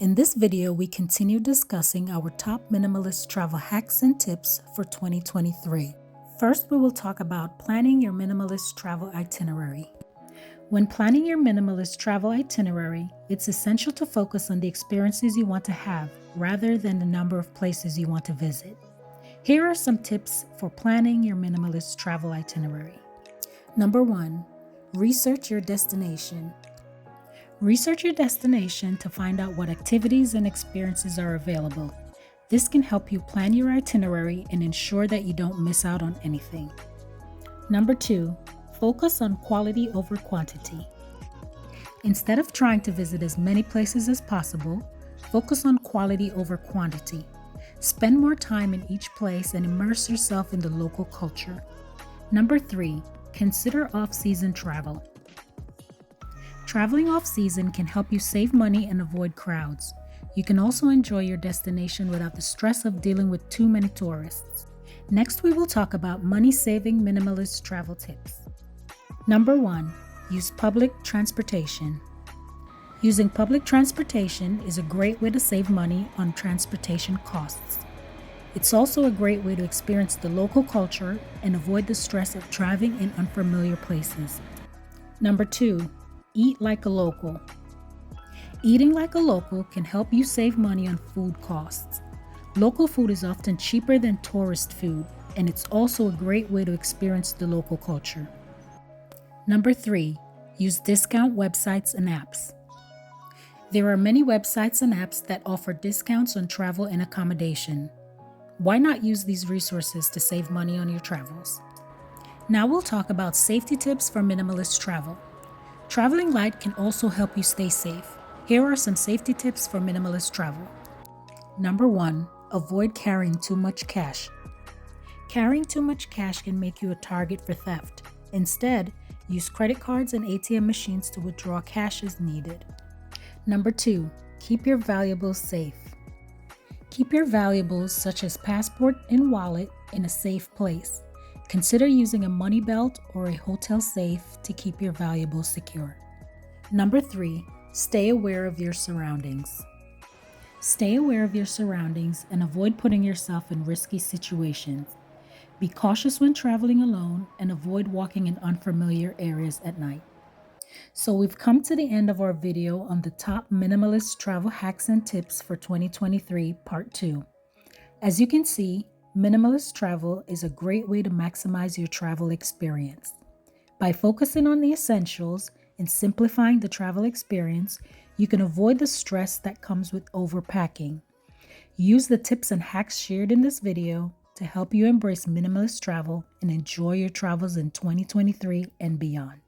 In this video, we continue discussing our top minimalist travel hacks and tips for 2023. First, we will talk about planning your minimalist travel itinerary. When planning your minimalist travel itinerary, it's essential to focus on the experiences you want to have rather than the number of places you want to visit. Here are some tips for planning your minimalist travel itinerary. Number 1, research your destination. Research your destination to find out what activities and experiences are available. This can help you plan your itinerary and ensure that you don't miss out on anything. Number 2, focus on quality over quantity. Instead of trying to visit as many places as possible, focus on quality over quantity. Spend more time in each place and immerse yourself in the local culture. Number 3, consider off-season travel. Traveling off-season can help you save money and avoid crowds. You can also enjoy your destination without the stress of dealing with too many tourists. Next, we will talk about money-saving minimalist travel tips. Number 1, use public transportation. Using public transportation is a great way to save money on transportation costs. It's also a great way to experience the local culture and avoid the stress of driving in unfamiliar places. Number 2, eat like a local. Eating like a local can help you save money on food costs. Local food is often cheaper than tourist food, and it's also a great way to experience the local culture. Number 3, use discount websites and apps. There are many websites and apps that offer discounts on travel and accommodation. Why not use these resources to save money on your travels? Now we'll talk about safety tips for minimalist travel. Traveling light can also help you stay safe. Here are some safety tips for minimalist travel. Number 1, avoid carrying too much cash. Carrying too much cash can make you a target for theft. Instead, use credit cards and ATM machines to withdraw cash as needed. Number 2, keep your valuables safe. Keep your valuables such as passport and wallet in a safe place. Consider using a money belt or a hotel safe to keep your valuables secure. Number 3, stay aware of your surroundings. Stay aware of your surroundings and avoid putting yourself in risky situations. Be cautious when traveling alone and avoid walking in unfamiliar areas at night. So we've come to the end of our video on the top minimalist travel hacks and tips for 2023, part 2. As you can see, minimalist travel is a great way to maximize your travel experience. By focusing on the essentials and simplifying the travel experience, you can avoid the stress that comes with overpacking. Use the tips and hacks shared in this video to help you embrace minimalist travel and enjoy your travels in 2023 and beyond.